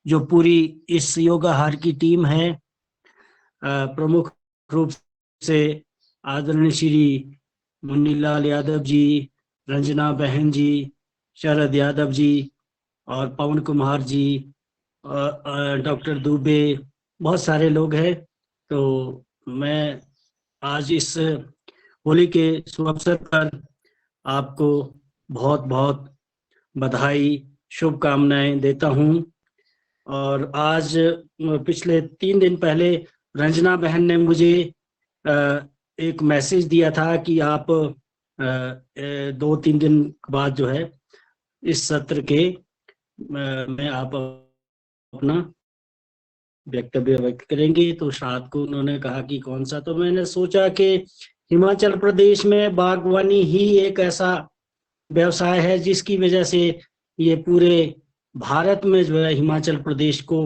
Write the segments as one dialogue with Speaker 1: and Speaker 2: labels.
Speaker 1: जो पूरी इस योगाहार की टीम है, प्रमुख रूप से आदरणीय श्री मुन्नीलाल यादव जी, रंजना बहन जी, शरद यादव जी और पवन कुमार जी, डॉक्टर दुबे, बहुत सारे लोग हैं। तो मैं आज इस होली के शुभ अवसर पर आपको बहुत बहुत बधाई, शुभकामनाएं देता हूं। और आज पिछले 3 दिन पहले रंजना बहन ने मुझे एक मैसेज दिया था कि आप 2-3 दिन बाद जो है इस सत्र के में आप अपना वक्तव्य व्यक्त करेंगे। तो रात को उन्होंने कहा कि कौन सा, तो मैंने सोचा कि हिमाचल प्रदेश में बागवानी ही एक ऐसा व्यवसाय है जिसकी वजह से ये पूरे भारत में जो है हिमाचल प्रदेश को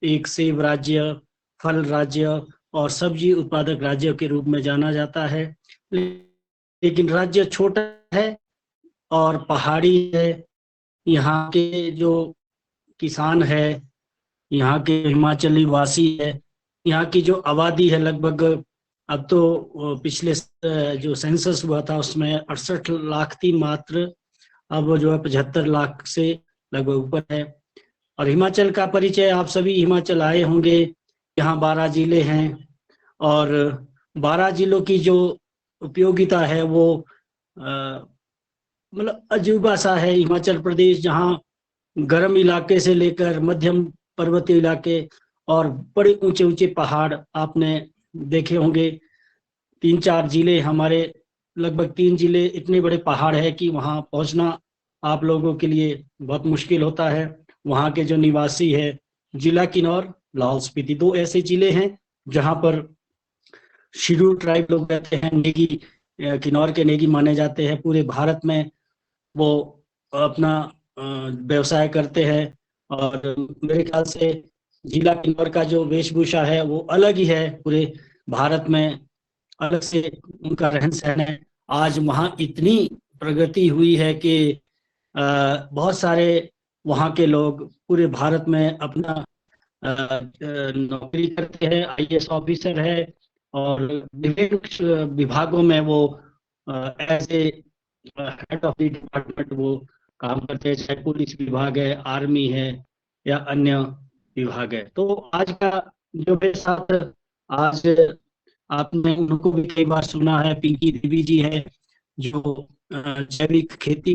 Speaker 1: एक सेब राज्य, फल राज्य और सब्जी उत्पादक राज्य के रूप में जाना जाता है। लेकिन राज्य छोटा है और पहाड़ी है। यहाँ के जो किसान है, यहाँ के हिमाचली वासी है, यहाँ की जो आबादी है लगभग, अब तो पिछले जो सेंसस हुआ था उसमें 68 लाख थी मात्र, अब जो है 75 लाख से लगभग ऊपर है। और हिमाचल का परिचय, आप सभी हिमाचल आए होंगे। यहाँ 12 जिले हैं और 12 जिलों की जो उपयोगिता है वो मतलब अजूबा सा है। हिमाचल प्रदेश जहाँ गर्म इलाके से लेकर मध्यम पर्वतीय इलाके और बड़े ऊंचे ऊंचे पहाड़ आपने देखे होंगे। 3-4 जिले हमारे, लगभग 3 जिले इतने बड़े पहाड़ है कि वहां पहुंचना आप लोगों के लिए बहुत मुश्किल होता है। वहां के जो निवासी है, जिला किन्नौर, लाहौल स्पीति, 2 ऐसे जिले हैं जहां पर शेड्यूल ट्राइब लोग रहते हैं। नेगी, किन्नौर के नेगी माने जाते हैं। पूरे भारत में वो अपना व्यवसाय करते हैं। और मेरे ख्याल से जिला किन्नौर का जो वेशभूषा है वो अलग ही है पूरे भारत में, अलग से उनका रहन सहन है। आज वहाँ इतनी प्रगति हुई है कि बहुत सारे वहाँ के लोग पूरे भारत में अपना नौकरी करते हैं, आईएएस ऑफिसर है और विभिन्न विभागों में वो as a head of the department वो काम करते हैं, चाहे पुलिस विभाग है, आर्मी है या अन्य विभाग है। तो आज का जो मेरे साथ, आज आपने उनको भी कई बार सुना है, पिंकी देवी जी है जो जैविक खेती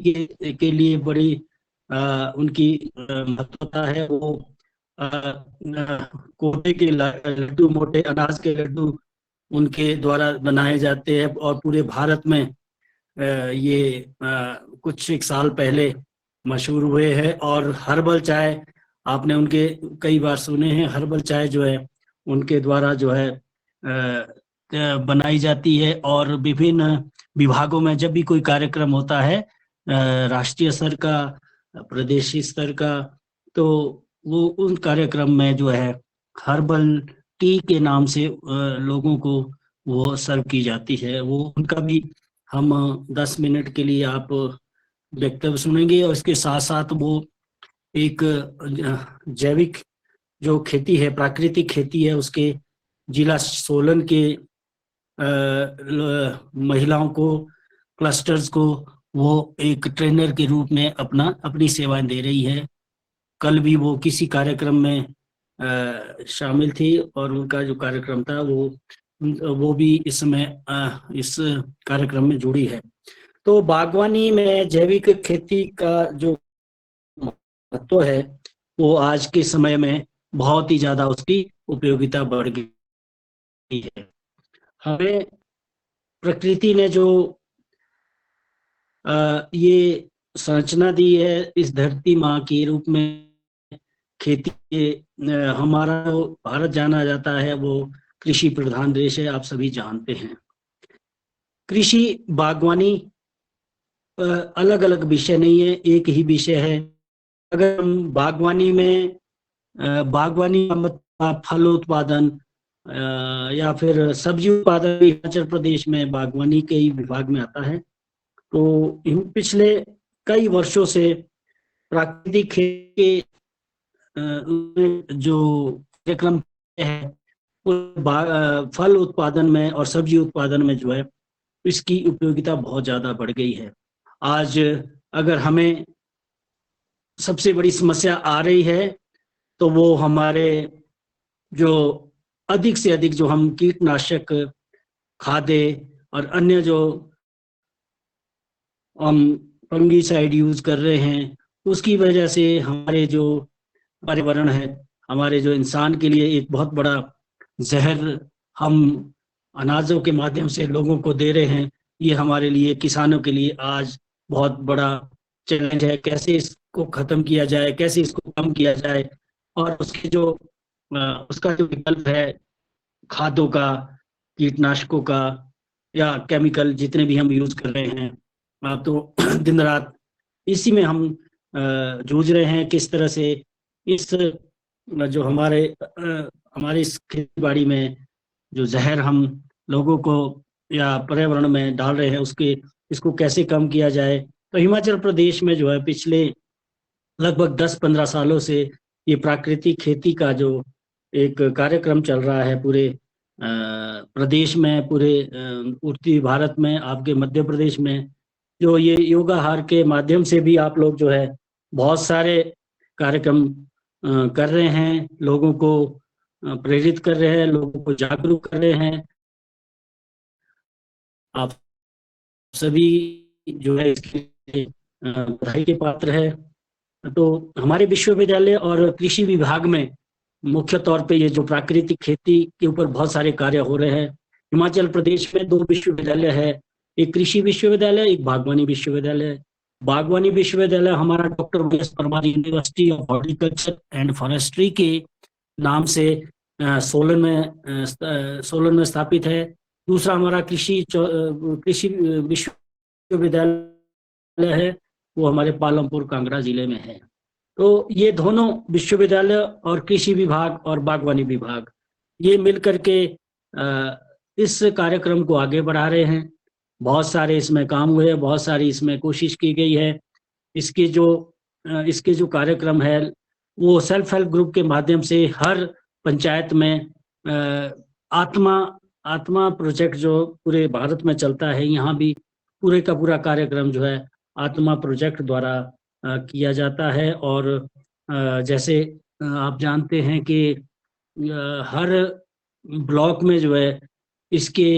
Speaker 1: के लिए बड़ी उनकी महत्वता है। वो कोटे के लड्डू, मोटे अनाज के लड्डू उनके द्वारा बनाए जाते हैं और पूरे भारत में ये कुछ एक साल पहले मशहूर हुए हैं। और हर्बल चाय आपने उनके कई बार सुने हैं। हर्बल चाय जो है उनके द्वारा जो है बनाई जाती है। और विभिन्न विभागों में जब भी कोई कार्यक्रम होता है, राष्ट्रीय स्तर का, प्रदेशी स्तर का, तो वो उन कार्यक्रम में जो है हर्बल टी के नाम से लोगों को वो सर्व की जाती है। वो उनका भी हम 10 मिनट के लिए आप वक्तव्य सुनेंगे। और इसके साथ साथ वो एक जैविक जो खेती है, प्राकृतिक खेती है, उसके जिला सोलन के महिलाओं को, क्लस्टर्स को वो एक ट्रेनर के रूप में अपनी सेवाएं दे रही है। कल भी वो किसी कार्यक्रम में शामिल थी और उनका जो कार्यक्रम था वो भी इसमें इस कार्यक्रम में जुड़ी है। तो बागवानी में जैविक खेती का जो महत्व है वो आज के समय में बहुत ही ज्यादा उसकी उपयोगिता बढ़ गई है। हमें प्रकृति ने जो ये संरचना दी है इस धरती माँ के रूप में, खेती के हमारा भारत जाना जाता है, वो कृषि प्रधान देश है, आप सभी जानते हैं। कृषि बागवानी अलग अलग विषय नहीं है, एक ही विषय है। अगर हम बागवानी में बागवानी का मतलब फल उत्पादन या फिर सब्जी उत्पादन, हिमाचल प्रदेश में बागवानी के ही विभाग में आता है। तो पिछले कई वर्षों से प्राकृतिक खेती के जो कार्यक्रम है वो फल उत्पादन में और सब्जी उत्पादन में जो है इसकी उपयोगिता बहुत ज्यादा बढ़ गई है। आज अगर हमें सबसे बड़ी समस्या आ रही है तो वो हमारे जो अधिक से अधिक जो हम कीटनाशक खादे और अन्य जो हम फंगीसाइड यूज कर रहे हैं उसकी वजह से हमारे जो पर्यावरण है, हमारे जो इंसान के लिए एक बहुत बड़ा जहर हम अनाजों के माध्यम से लोगों को दे रहे हैं। ये हमारे लिए, किसानों के लिए आज बहुत बड़ा चैलेंज है। कैसे इसको खत्म किया जाए, कैसे इसको कम किया जाए, और उसके जो उसका जो विकल्प है खादों का, कीटनाशकों का या केमिकल जितने भी हम यूज कर रहे हैं, तो दिन रात इसी में हम जूझ रहे हैं। किस तरह से इस जो हमारे इस खेती बाड़ी में जो जहर हम लोगों को या पर्यावरण में डाल रहे हैं उसके इसको कैसे कम किया जाए। तो हिमाचल प्रदेश में जो है पिछले लगभग 10-15 सालों से ये प्राकृतिक खेती का जो एक कार्यक्रम चल रहा है पूरे प्रदेश में, पूरे उत्तरी भारत में, आपके मध्य प्रदेश में, जो ये योगाहार के माध्यम से भी आप लोग जो है बहुत सारे कार्यक्रम कर रहे हैं, लोगों को प्रेरित कर रहे हैं, लोगों को जागरूक कर रहे हैं। आप सभी जो है इसके बधाई के पात्र है। तो हमारे विश्वविद्यालय और कृषि विभाग में मुख्य तौर पे ये जो प्राकृतिक खेती के ऊपर बहुत सारे कार्य हो रहे हैं। हिमाचल प्रदेश में 2 विश्वविद्यालय है, एक कृषि विश्वविद्यालय, एक बागवानी विश्वविद्यालय। बागवानी विश्वविद्यालय हमारा doctor V S Parmar university of horticulture and forestry के नाम से सोलन में स्थापित है। दूसरा हमारा कृषि विश्वविद्यालय है, वो हमारे पालमपुर कांगड़ा जिले में है। तो ये दोनों विश्वविद्यालय और कृषि विभाग और बागवानी विभाग ये मिलकर के इस कार्यक्रम को आगे बढ़ा रहे हैं। बहुत सारे इसमें काम हुए, बहुत सारी इसमें कोशिश की गई है। इसके जो कार्यक्रम है वो सेल्फ हेल्प ग्रुप के माध्यम से हर पंचायत में आत्मा प्रोजेक्ट जो पूरे भारत में चलता है, यहाँ भी पूरे का पूरा कार्यक्रम जो है आत्मा प्रोजेक्ट द्वारा किया जाता है। और जैसे आप जानते हैं कि हर ब्लॉक में जो है इसके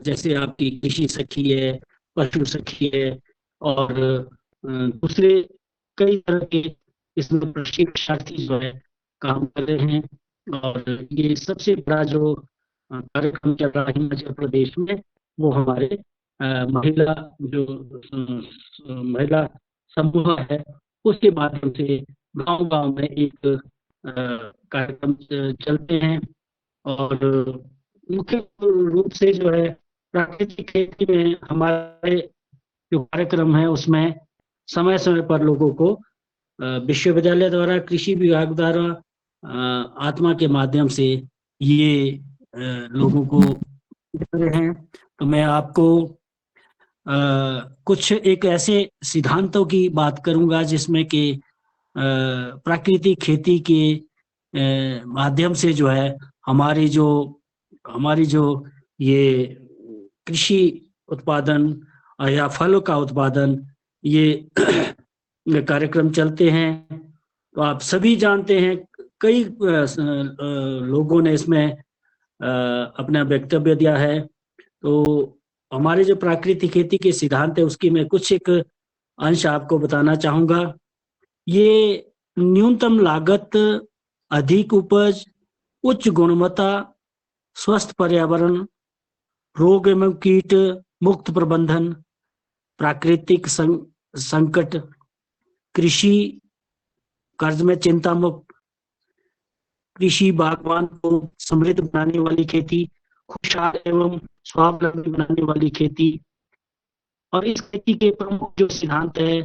Speaker 1: जैसे आपकी कृषि सखी है, पशु सखी है और दूसरे कई तरह के इसमें प्रशिक्षणार्थी जो है काम कर रहे हैं। और ये सबसे बड़ा जो कार्यक्रम चल रहा है हिमाचल प्रदेश में वो हमारे महिला समूह है, उसके माध्यम से गांव-गांव में एक कार्यक्रम चलते हैं। और मुख्य रूप से जो है प्राकृतिक खेती में हमारे जो कार्यक्रम है उसमें समय समय पर लोगों को विश्वविद्यालय द्वारा, कृषि विभाग द्वारा आत्मा के माध्यम से ये लोगों को दे रहे हैं। तो मैं आपको कुछ एक ऐसे सिद्धांतों की बात करूंगा जिसमें कि प्राकृतिक खेती के माध्यम से जो है हमारी जो ये कृषि उत्पादन या फलों का उत्पादन ये कार्यक्रम चलते हैं। तो आप सभी जानते हैं, कई लोगों ने इसमें अपना वक्तव्य दिया है। तो हमारे जो प्राकृतिक खेती के सिद्धांत है उसकी मैं कुछ एक अंश आपको बताना चाहूंगा। ये न्यूनतम लागत, अधिक उपज, उच्च गुणवत्ता, स्वस्थ पर्यावरण, रोग एवं कीट मुक्त प्रबंधन, प्राकृतिक संकट, कृषि कर्ज में चिंता मुक्त, कृषि बागवान को समृद्ध बनाने वाली खेती, खुशहाल एवं स्वावलंबी बनाने वाली खेती। और इस खेती के प्रमुख जो सिद्धांत है,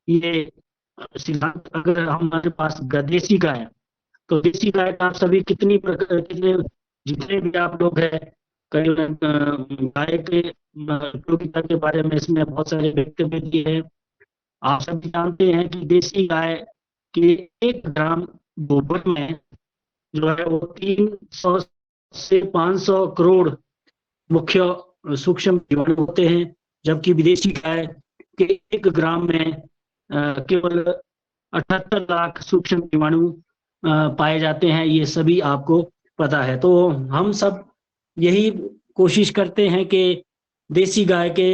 Speaker 1: ये सिद्धांत अगर हमारे पास देसी गाय, तो देसी गाय का आप सभी कितने जितने भी आप लोग हैं, कई गाय के उपयोगिता के बारे में इसमें बहुत सारे वक्तव्य दिए हैं। आप सभी जानते हैं कि देसी गाय कि 1 ग्राम गोबर में जो है वो 300 से 500 करोड़ मुख्य सूक्ष्म जीवाणु होते हैं, जबकि विदेशी गाय के 1 ग्राम में केवल 78 लाख सूक्ष्म जीवाणु पाए जाते हैं। ये सभी आपको पता है। तो हम सब यही कोशिश करते हैं कि देसी गाय के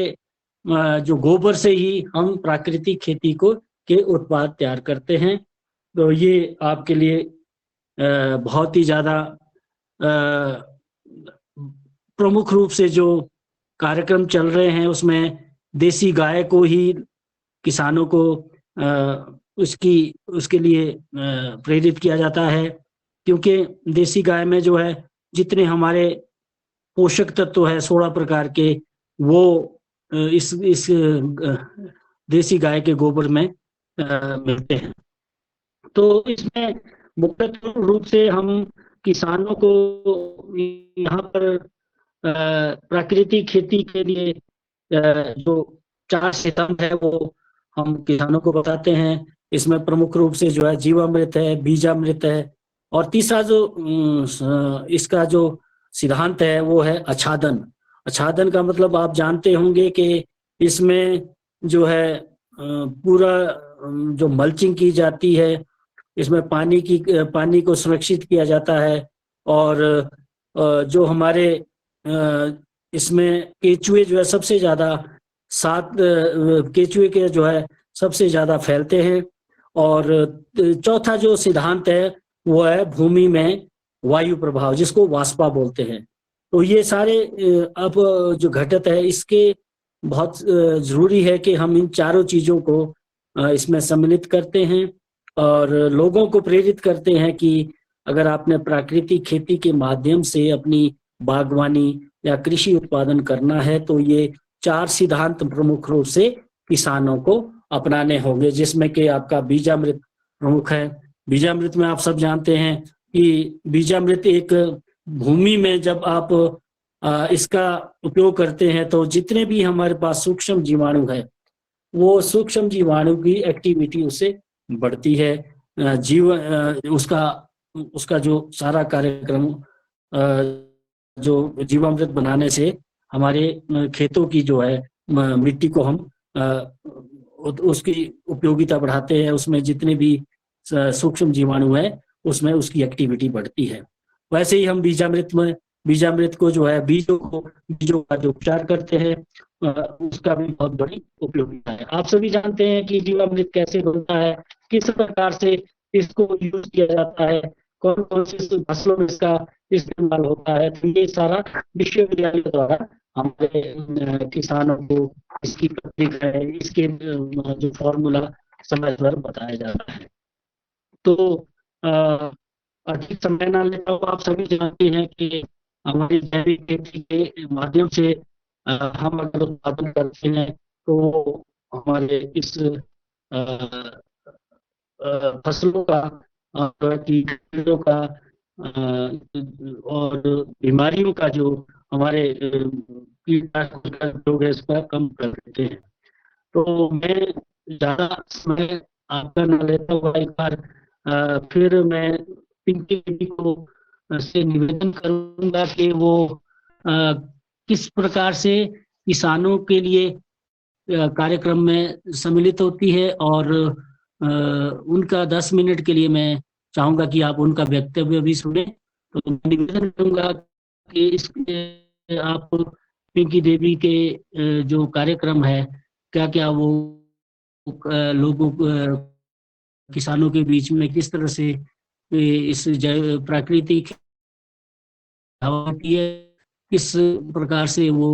Speaker 1: जो गोबर से ही हम प्राकृतिक खेती के उत्पाद तैयार करते हैं। तो ये आपके लिए बहुत ही ज़्यादा प्रमुख रूप से जो कार्यक्रम चल रहे हैं उसमें देसी गाय को ही किसानों को उसके लिए प्रेरित किया जाता है, क्योंकि देसी गाय में जो है जितने हमारे पोषक तत्व है 16 प्रकार के, वो इस देसी गाय के गोबर में मिलते हैं। तो इसमें मुख्य रूप से हम किसानों को यहाँ पर प्राकृतिक खेती के लिए जो 4 सितंबर है वो हम किसानों को बताते हैं। इसमें प्रमुख रूप से जो है जीवामृत है, बीजामृत है, और तीसरा जो इसका जो सिद्धांत है वो है आच्छादन। आच्छादन का मतलब आप जानते होंगे कि इसमें जो है पूरा जो मल्चिंग की जाती है, इसमें पानी को सुरक्षित किया जाता है, और जो हमारे इसमें केचुए जो है सबसे ज्यादा 7 केचुए के जो है सबसे ज्यादा फैलते हैं। और चौथा जो सिद्धांत है वो है भूमि में वायु प्रभाव, जिसको वाष्पा बोलते हैं। तो ये सारे अब जो घटक है इसके बहुत जरूरी है कि हम इन चारों चीजों को इसमें सम्मिलित करते हैं और लोगों को प्रेरित करते हैं कि अगर आपने प्राकृतिक खेती के माध्यम से अपनी बागवानी या कृषि उत्पादन करना है तो ये 4 सिद्धांत प्रमुख रूप से किसानों को अपनाने होंगे, जिसमें कि आपका बीजामृत प्रमुख है। बीजामृत में आप सब जानते हैं कि बीजामृत एक भूमि में जब आप इसका उपयोग करते हैं तो जितने भी हमारे पास सूक्ष्म जीवाणु है वो सूक्ष्म जीवाणु की एक्टिविटी उससे बढ़ती है। उसका जो सारा कार्यक्रम जो जीवामृत बनाने से हमारे खेतों की जो है मिट्टी को हम उसकी उपयोगिता बढ़ाते हैं, उसमें जितने भी सूक्ष्म जीवाणु है उसमें उसकी एक्टिविटी बढ़ती है। वैसे ही हम बीजामृत को जो है बीजों का जो उपचार करते हैं उसका भी बहुत बड़ी उपयोगिता है। आप सभी जानते हैं कि जीवामृत कैसे बनता है, किस प्रकार से इसको यूज किया जाता है, कौन कौन सी फसलों में इसका इस्तेमाल होता है। तो ये सारा विश्वविद्यालय द्वारा हमारे किसानों को इसकी प्रक्रिया है, इसके जो फॉर्मूला समय पर बताया जाता है। तो अधिक समय ना लेता हूँ, आप सभी जानते हैं कि हमारी जैविक खेती के माध्यम से हम अगर उत्पादन करते हैं तो हमारे इस फसलों का कीड़ों का और बीमारियों का जो हमारे कीटनाशक का उपयोग है इसका कम कर देते हैं। तो मैं ज्यादा समय आपका न लेता हुआ एक बार फिर मैं पिंकी दीदी को से निवेदन करूंगा कि वो किस प्रकार से किसानों के लिए कार्यक्रम में सम्मिलित होती है, और उनका 10 मिनट के लिए मैं चाहूंगा कि आप उनका वक्तव्य भी सुने। तो मैं निवेदन करूंगा कि इसके आप पिंकी देवी के जो कार्यक्रम है क्या क्या वो लोगों किसानों के बीच में किस तरह से इस प्राकृतिक होती है, किस प्रकार से वो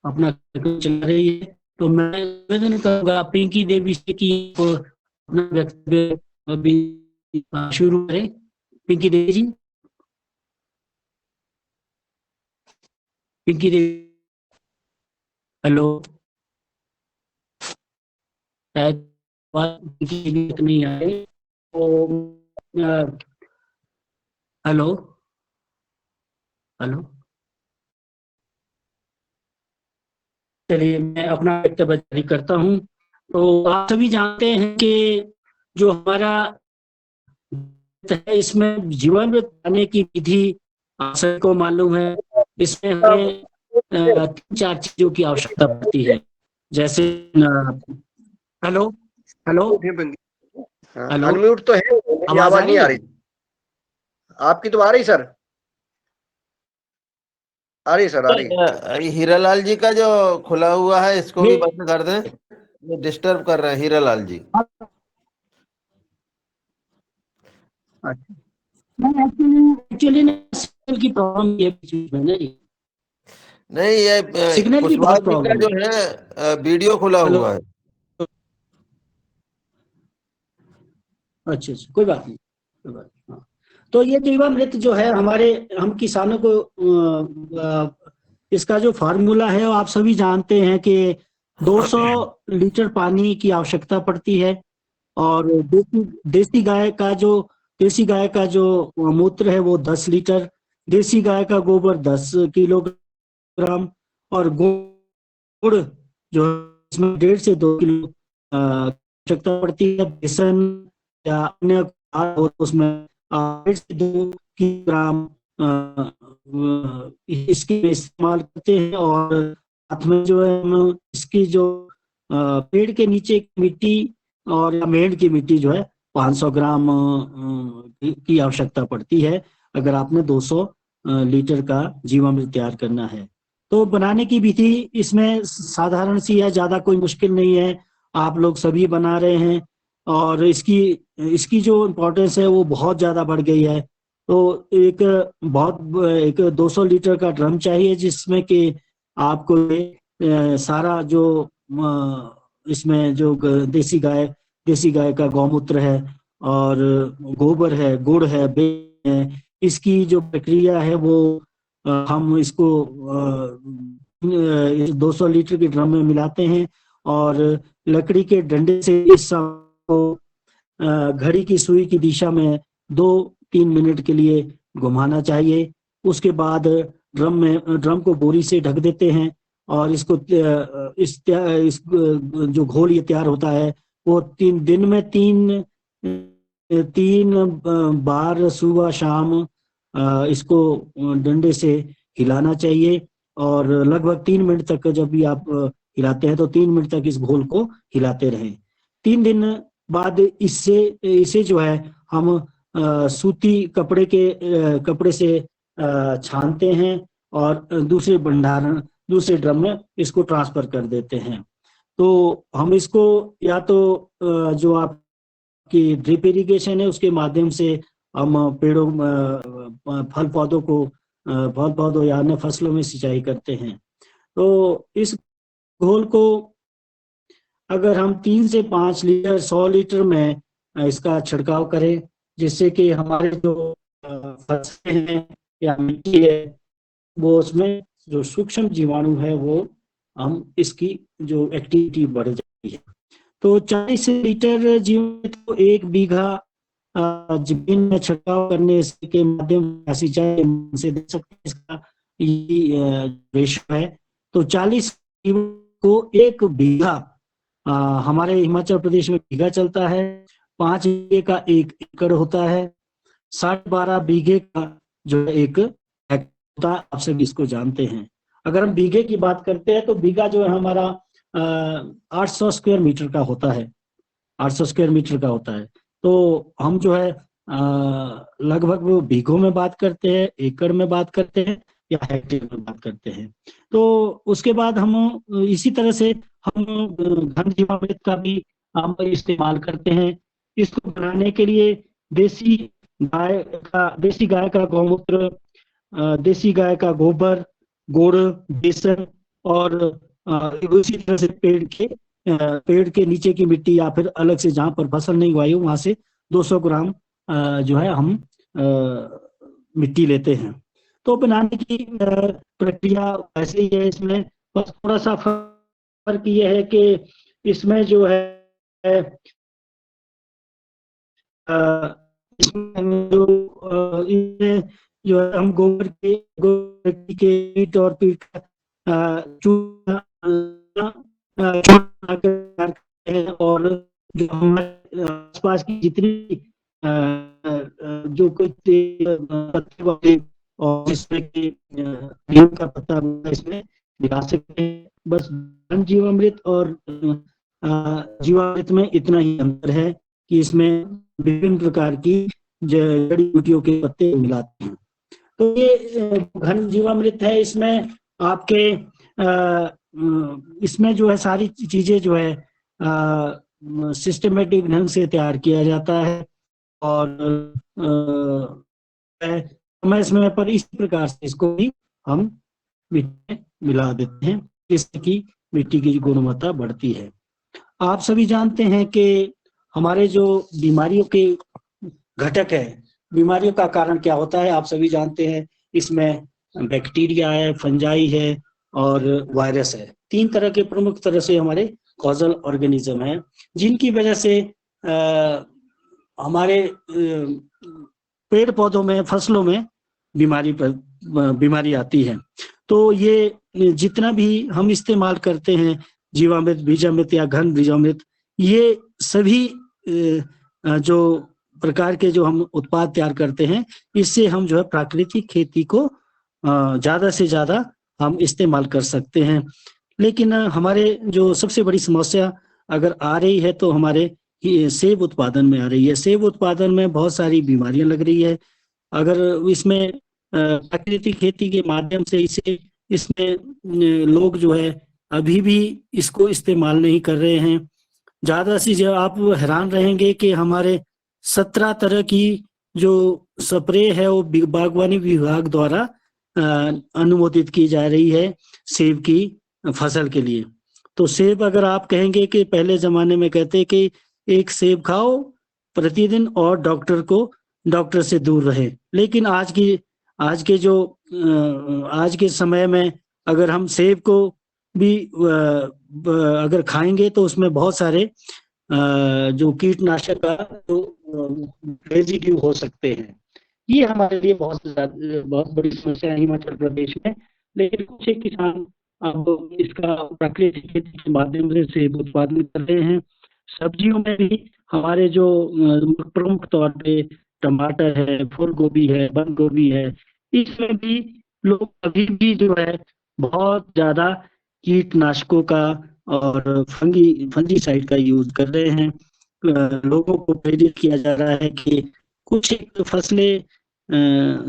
Speaker 1: अपना कार्यक्रम चला रही है। तो मैं निवेदन करूंगा पिंकी देवी से कि अपना वक्तव्य अभी शुरू करें। पिंकी देवी जी, पिंकी देवी, हेलो, शायद बात पिंकी देवी तक नहीं आ रही। तो हेलो हेलो, चलिए मैं अपना वक्तव्य जारी करता हूँ। तो आप सभी जानते हैं कि जो हमारा है, इसमें जीवामृत बनाने की विधि आप सभी को मालूम है। इसमें हमें 3-4 चीजों की आवश्यकता पड़ती है, जैसे हेलो हेलो हेलो,
Speaker 2: अनम्यूट तो है, मेरी
Speaker 1: आवाज आ
Speaker 2: आवाज नहीं
Speaker 1: रही
Speaker 2: आ
Speaker 1: है?
Speaker 2: रही। आपकी तो आ रही सर, आ रही सर, आ रही।
Speaker 3: हीरालाल जी का जो खुला हुआ है इसको भी
Speaker 1: ये
Speaker 3: बंद कर दें, ये डिस्टर्ब कर रहे हैं हीरालाल जी।
Speaker 1: अच्छा, नहीं एक्चुअली ना सिग्नल की प्रॉब्लम ये बीच में नहीं,
Speaker 3: नहीं, ये
Speaker 1: सिग्नल की
Speaker 3: कुशवाहा
Speaker 1: बहुत
Speaker 3: जी का
Speaker 1: प्रॉब्लम
Speaker 3: जो
Speaker 1: है।
Speaker 3: है वीडियो खुला
Speaker 1: हेलो,
Speaker 3: हुआ है।
Speaker 1: अच्छा अच्छा, कोई बात नहीं, कोई बात नहीं। हाँ, तो ये जीवामृत जो है हमारे, हम किसानों को इसका जो फार्मूला है वो आप सभी जानते हैं कि 200 लीटर पानी की आवश्यकता पड़ती है, और देसी गाय का जो मूत्र है वो 10 लीटर, देसी गाय का गोबर 10 किलोग्राम, और गुड़ जो है इसमें 1.5 से 2 किलो आवश्यकता पड़ती है। बेसन या अन्य खाद हो तो उसमें 1.5 से 2 किलोग्राम इसकी इस्तेमाल करते हैं। और साथ में जो है हम इसकी जो पेड़ के नीचे की मिट्टी और या मेड़ की मिट्टी जो है 500 ग्राम की आवश्यकता पड़ती है, अगर आपने 200 लीटर का जीवामृत तैयार करना है। तो बनाने की विधि इसमें साधारण सी है, ज्यादा कोई मुश्किल नहीं है, आप लोग सभी बना रहे हैं। और इसकी इसकी जो इम्पोर्टेंस है वो बहुत ज्यादा बढ़ गई है। तो एक 200 लीटर का ड्रम चाहिए, जिसमें कि आपको सारा जो इसमें जो देसी गाय का गौमूत्र है, और गोबर है, गुड़ है, बेल है, इसकी जो प्रक्रिया है वो हम इसको 200 लीटर के ड्रम में मिलाते हैं, और लकड़ी के डंडे से इस को घड़ी की सुई की दिशा में 2-3 मिनट के लिए घुमाना चाहिए। उसके बाद ड्रम को बोरी से ढक देते हैं, और इस जो घोल ये तैयार होता है वो 3 दिन में 3 बार सुबह शाम इसको डंडे से हिलाना चाहिए। और लगभग 3 मिनट तक जब भी आप हिलाते हैं तो 3 मिनट तक इस घोल को हिलाते रहें। 3 दिन बाद इसे जो है हम सूती कपड़े से छानते हैं, और दूसरे ड्रम में इसको ट्रांसफर कर देते हैं। तो हम इसको या तो जो आपकी ड्रिप इरिगेशन है उसके माध्यम से हम फल पौधों या अन्य फसलों में सिंचाई करते हैं। तो इस घोल को अगर हम 3 से 5 लीटर 100 लीटर में इसका छिड़काव करें, जिससे कि हमारे जो फसलें हैं या मिट्टी है वो उसमें जो सूक्ष्म जीवाणु है वो हम इसकी जो एक्टिविटी बढ़ जाती है। तो 40 लीटर जीवामृत को 1 बीघा जमीन में छिड़काव करने के माध्यम सिंचाई से दे सकते हैं। इसका ये रेशो है। तो 40 को 1 बीघा, हमारे हिमाचल प्रदेश में बीघा चलता है, 5 बीघे का 1 एकड़ होता है, 12.5 बीघे का जो 1 हेक्टेयर होता है। आप सब इसको जानते हैं। अगर हम बीघे की बात करते हैं तो बीघा जो है हमारा 800 स्क्वायर मीटर का होता है, 800 स्क्वायर मीटर का होता है। तो हम जो है लगभग वो बीघों में बात करते हैं, एकड़ में बात करते हैं, या हेक्टेयर में बात करते हैं। तो उसके बाद हम इसी तरह से हम घन जीवामृत का भी हम इस्तेमाल करते हैं। इसको बनाने के लिए देसी देसी गाय का गौमूत्र, देसी गाय का गोबर, गुड़, बेसन, और उसी तरह से पेड़ के नीचे की मिट्टी या फिर अलग से जहां पर फसल नहीं उगाई हो वहां से 200 ग्राम जो है हम मिट्टी लेते हैं। तो बनाने की प्रक्रिया ऐसे ही है। इसमें बस थोड़ा सा फर्क ये है कि इसमें जो है इसमें जो है हम गोबर के ईट और पीट चूना और जो हमारे आसपास की जितनी जो कोई पत्ते वाले और जिसमें कि नीम का पत्ता इसमें मिला सकते हैं। बस जीवामृत और जीवामृत में इतना ही अंतर है कि इसमें विभिन्न प्रकार की जड़ी बूटियों के पत्ते मिलाते हैं। तो ये घन जीवामृत है, इसमें आपके इसमें जो है सारी चीजें जो है सिस्टमेटिक ढंग से तैयार किया जाता है और समय समय पर इस प्रकार से इसको भी हम मिट्टी में मिला देते हैं, जिससे कि मिट्टी की गुणवत्ता बढ़ती है। आप सभी जानते हैं कि हमारे जो बीमारियों के घटक है, बीमारियों का कारण क्या होता है, आप सभी जानते हैं। इसमें बैक्टीरिया है, फंजाई है और वायरस है। 3 तरह के प्रमुख तरह से हमारे कॉजल ऑर्गेनिज्म है, जिनकी वजह से हमारे पेड़ पौधों में, फसलों में बीमारी आती है। तो ये जितना भी हम इस्तेमाल करते हैं, जीवामृत, बीजामृत या घन बीजामृत, ये सभी जो प्रकार के जो हम उत्पाद तैयार करते हैं, इससे हम जो है प्राकृतिक खेती को ज्यादा से ज्यादा हम इस्तेमाल कर सकते हैं। लेकिन हमारे जो सबसे बड़ी समस्या अगर आ रही है तो हमारे सेब उत्पादन में आ रही है। सेब उत्पादन में बहुत सारी बीमारियां लग रही है। अगर इसमें प्राकृतिक खेती के माध्यम से इसमें लोग जो है अभी भी इसको इस्तेमाल नहीं कर रहे हैं। ज्यादा से ज्यादा आप हैरान रहेंगे कि हमारे 17 तरह की जो स्प्रे है वो बागवानी विभाग द्वारा अनुमोदित की जा रही है सेब की फसल के लिए। तो सेब अगर आप कहेंगे कि पहले जमाने में कहते कि एक सेब खाओ प्रतिदिन और डॉक्टर से दूर रहे, लेकिन आज के समय में अगर हम सेब को भी अगर खाएंगे तो उसमें बहुत सारे जो कीटनाशक का जो रेजिड्यू हो सकते हैं। ये हमारे लिए बहुत बड़ी समस्या है हिमाचल प्रदेश में। लेकिन कुछ एक किसान अब इसका प्राकृतिक खेती के माध्यम से सेब उत्पादन कर रहे हैं। सब्जियों में भी हमारे जो प्रमुख तौर पे टमाटर है, फूल गोभी है, बंद गोभी है, इसमें भी लोग अभी भी जो है बहुत ज्यादा कीटनाशकों का और फंजीसाइड का यूज कर रहे हैं। लोगों को प्रेरित किया जा रहा है कि कुछ एक फसलें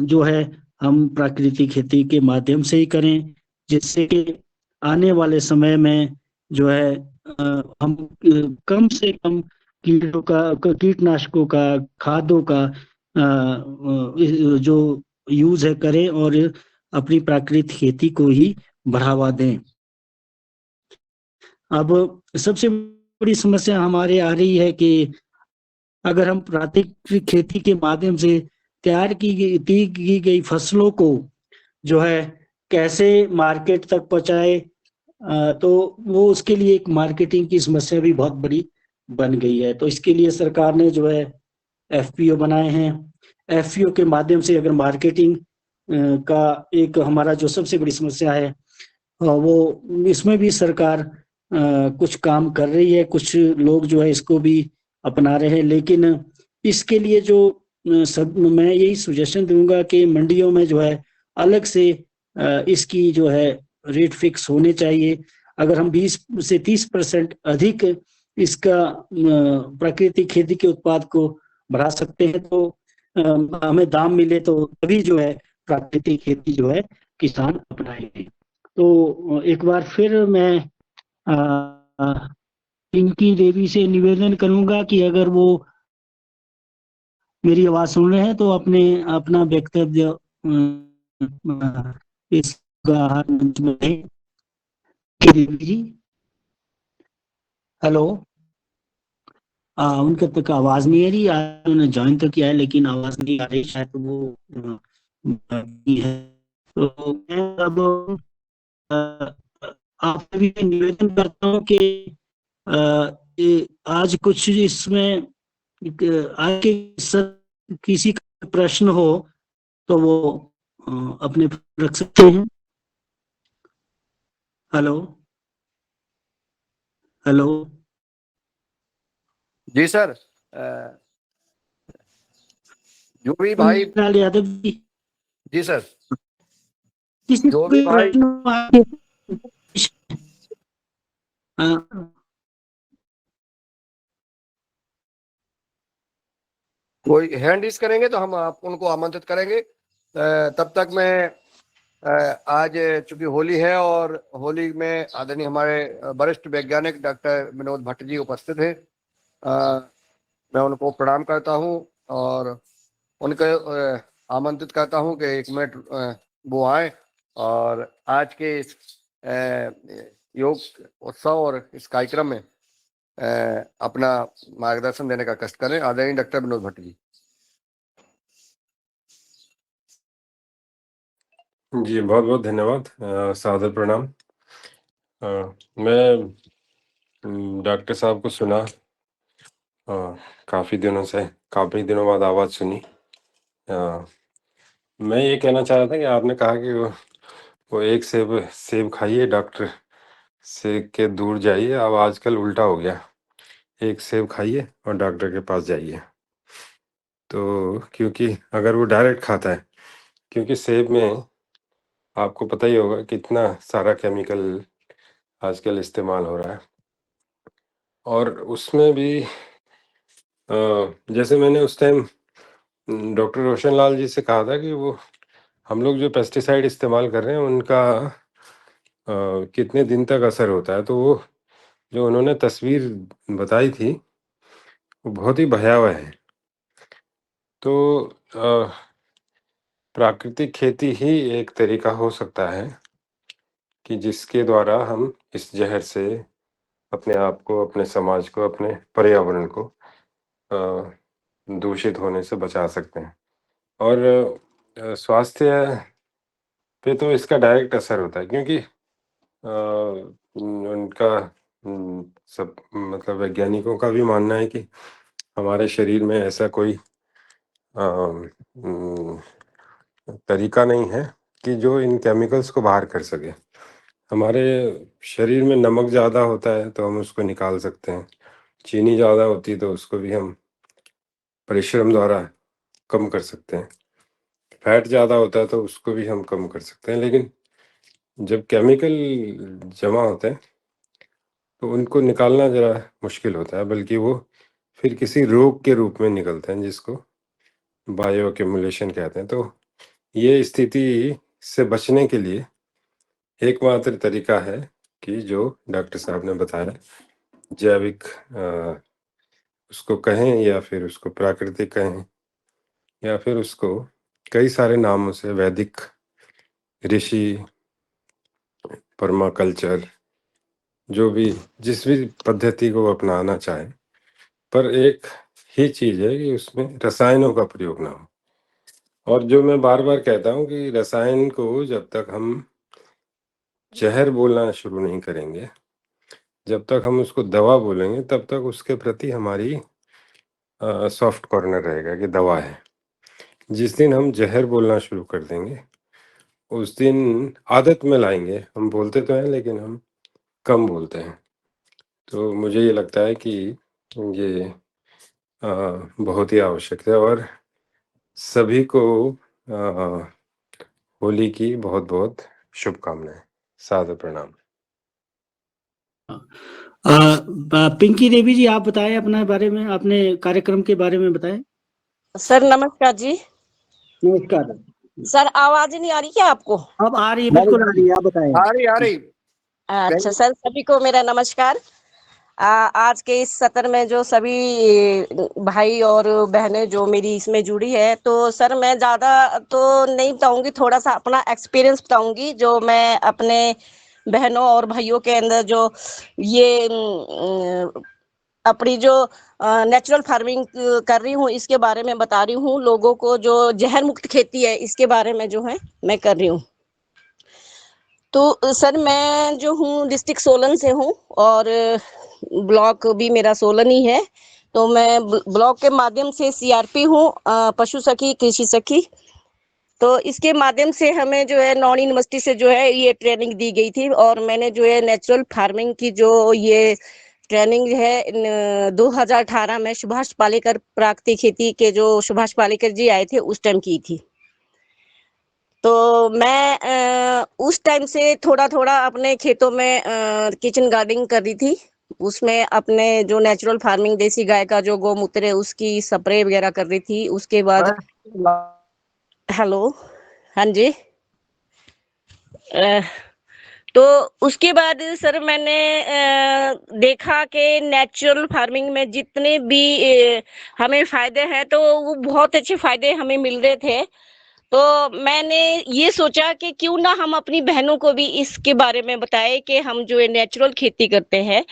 Speaker 1: जो है हम प्राकृतिक खेती के माध्यम से ही करें, जिससे कि आने वाले समय में जो है हम कम से कम कीटनाशकों का, खादों का जो यूज है करें और अपनी प्राकृतिक खेती को ही बढ़ावा दें। अब सबसे बड़ी समस्या हमारे आ रही है कि अगर हम प्राकृतिक खेती के माध्यम से तैयार की गई फसलों को जो है कैसे मार्केट तक पहुंचाए, तो वो उसके लिए एक मार्केटिंग की समस्या भी बहुत बड़ी बन गई है। तो इसके लिए सरकार ने जो है एफपीओ बनाए हैं। एफपीओ के माध्यम से अगर मार्केटिंग का एक हमारा जो सबसे बड़ी समस्या है वो इसमें भी सरकार कुछ काम कर रही है, कुछ लोग जो है इसको भी अपना रहे हैं। लेकिन इसके लिए जो मैं यही सजेशन दूंगा कि मंडियों में जो है अलग से इसकी जो है रेट फिक्स होने चाहिए। अगर हम 20 से 30% अधिक इसका प्राकृतिक खेती के उत्पाद को बढ़ा सकते हैं तो हमें दाम मिले तो तभी जो है प्राकृतिक खेती जो है किसान अपनाएंगे। तो एक बार फिर मैं पिंकी देवी से निवेदन करूंगा कि अगर वो मेरी आवाज सुन रहे हैं तो अपना वक्तव्य इस मंच में दें। देवी जी, हेलो। उनके तक आवाज नहीं आ रही। उन्होंने ज्वाइन तो किया है लेकिन आवाज नहीं आ रही, शायद वो है। तो मैं अब आपसे भी निवेदन करता हूँ कि आज कुछ इसमें आज के किसी का प्रश्न हो तो वो अपने रख सकते हैं। हेलो हेलो
Speaker 2: जी सर। जो भी भाई,
Speaker 1: लाल यादव जी,
Speaker 2: जी सर,
Speaker 1: किसी
Speaker 2: जो
Speaker 1: को
Speaker 2: भी भाई,
Speaker 1: प्रश्न आए? हाँ,
Speaker 2: कोई हैंड रेज करेंगे तो हम आप उनको आमंत्रित करेंगे। तब तक मैं आज चूंकि होली है और होली में आदरणीय हमारे वरिष्ठ वैज्ञानिक डॉक्टर विनोद भट्ट जी उपस्थित हैं। मैं उनको प्रणाम करता हूं और उनको आमंत्रित करता हूं कि 1 मिनट वो आए और आज के इस योग उत्सव और इस कार्यक्रम में अपना मार्गदर्शन देने का कष्ट करें। आदरणीय डॉक्टर विनोद भट्ट जी।
Speaker 4: जी बहुत बहुत धन्यवाद। सादर प्रणाम। मैं डॉक्टर साहब को सुना, काफ़ी दिनों बाद आवाज़ सुनी। मैं ये कहना चाह रहा था कि आपने कहा कि वो एक सेब खाइए, डॉक्टर से के दूर जाइए। अब आजकल उल्टा हो गया, एक सेब खाइए और डॉक्टर के पास जाइए। तो क्योंकि अगर वो डायरेक्ट खाता है, क्योंकि सेब में आपको पता ही होगा कितना सारा केमिकल आजकल इस्तेमाल हो रहा है, और उसमें भी जैसे मैंने उस टाइम डॉक्टर रोशन लाल जी से कहा था कि वो हम लोग जो पेस्टिसाइड इस्तेमाल कर रहे हैं उनका कितने दिन तक असर होता है, तो वो जो उन्होंने तस्वीर बताई थी वो बहुत ही भयावह है। तो प्राकृतिक खेती ही एक तरीका हो सकता है कि जिसके द्वारा हम इस जहर से अपने आप को, अपने समाज को, अपने पर्यावरण को दूषित होने से बचा सकते हैं। और स्वास्थ्य पे तो इसका डायरेक्ट असर होता है, क्योंकि उनका सब मतलब वैज्ञानिकों का भी मानना है कि हमारे शरीर में ऐसा कोई तरीका नहीं है कि जो इन केमिकल्स को बाहर कर सके। हमारे शरीर में नमक ज़्यादा होता है तो हम उसको निकाल सकते हैं, चीनी ज़्यादा होती है तो उसको भी हम परिश्रम द्वारा कम कर सकते हैं, फैट ज़्यादा होता है तो उसको भी हम कम कर सकते हैं। लेकिन जब केमिकल जमा होते हैं तो उनको निकालना ज़रा मुश्किल होता है, बल्कि वो फिर किसी रोग के रूप में निकलते हैं जिसको बायो एक्यूमुलेशन कहते हैं। तो ये स्थिति से बचने के लिए एकमात्र तरीका है कि जो डॉक्टर साहब ने बताया, जैविक उसको कहें या फिर उसको प्राकृतिक कहें या फिर उसको कई सारे नामों से, वैदिक, ऋषि, परमाकल्चर, जो भी जिस भी पद्धति को अपनाना चाहे, पर एक ही चीज़ है कि उसमें रसायनों का प्रयोग ना हो। और जो मैं बार बार कहता हूँ कि रसायन को जब तक हम जहर बोलना शुरू नहीं करेंगे, जब तक हम उसको दवा बोलेंगे, तब तक उसके प्रति हमारी सॉफ्ट कॉर्नर रहेगा कि दवा है। जिस दिन हम जहर बोलना शुरू कर देंगे, उस दिन आदत में लाएंगे। हम बोलते तो हैं लेकिन हम कम बोलते हैं। तो मुझे ये लगता है कि ये बहुत ही आवश्यक है, और सभी को होली की बहुत बहुत शुभकामनाएं। सादर प्रणाम।
Speaker 1: पिंकी देवी जी, आप बताएं अपने बारे में, अपने कार्यक्रम के बारे में बताएं।
Speaker 5: सर नमस्कार जी।
Speaker 1: नमस्कार
Speaker 5: सर, आवाज नहीं आ रही क्या आपको?
Speaker 1: अब आ रही है, बिल्कुल आ रही है, आप बताएं।
Speaker 2: आ रही।
Speaker 5: अच्छा सर, सभी को मेरा नमस्कार। आज के इस सत्र में जो सभी भाई और बहनें जो मेरी इसमें जुड़ी है, तो सर मैं ज़्यादा तो नहीं बताऊंगी, थोड़ा सा अपना एक्सपीरियंस बताऊंगी जो मैं अपने बहनों और भाइयों के अंदर जो ये अपनी जो नेचुरल फार्मिंग कर रही हूँ इसके बारे में बता रही हूँ लोगों को। जो जहर मुक्त खेती है इसके बारे में जो है मैं कर रही हूँ। तो सर मैं जो हूँ डिस्ट्रिक्ट सोलन से हूँ और ब्लॉक भी मेरा सोलन ही है। तो मैं ब्लॉक के माध्यम से सीआरपी हूँ, पशु सखी, कृषि सखी। तो इसके माध्यम से हमें जो है नॉन यूनिवर्सिटी से जो है ये ट्रेनिंग दी गई थी और मैंने जो है नेचुरल फार्मिंग की जो ये ट्रेनिंग है 2018 में सुभाष पालेकर प्राकृतिक खेती के जो सुभाष पालेकर जी आए थे उस टाइम की थी। तो मैं उस टाइम से थोड़ा थोड़ा अपने खेतों में किचन गार्डनिंग कर रही थी। उसमें अपने जो नेचुरल फार्मिंग देसी गाय का जो गौमूत्र है उसकी स्प्रे वगैरह कर रही थी। उसके बाद हेलो, हाँ जी। तो उसके बाद सर मैंने देखा कि नेचुरल फार्मिंग में जितने भी हमें फायदे हैं तो वो बहुत अच्छे फायदे हमें मिल रहे थे। तो मैंने ये सोचा कि क्यों ना हम अपनी बहनों को भी इसके बारे में बताएं कि हम जो है नेचुरल खेती करते हैं,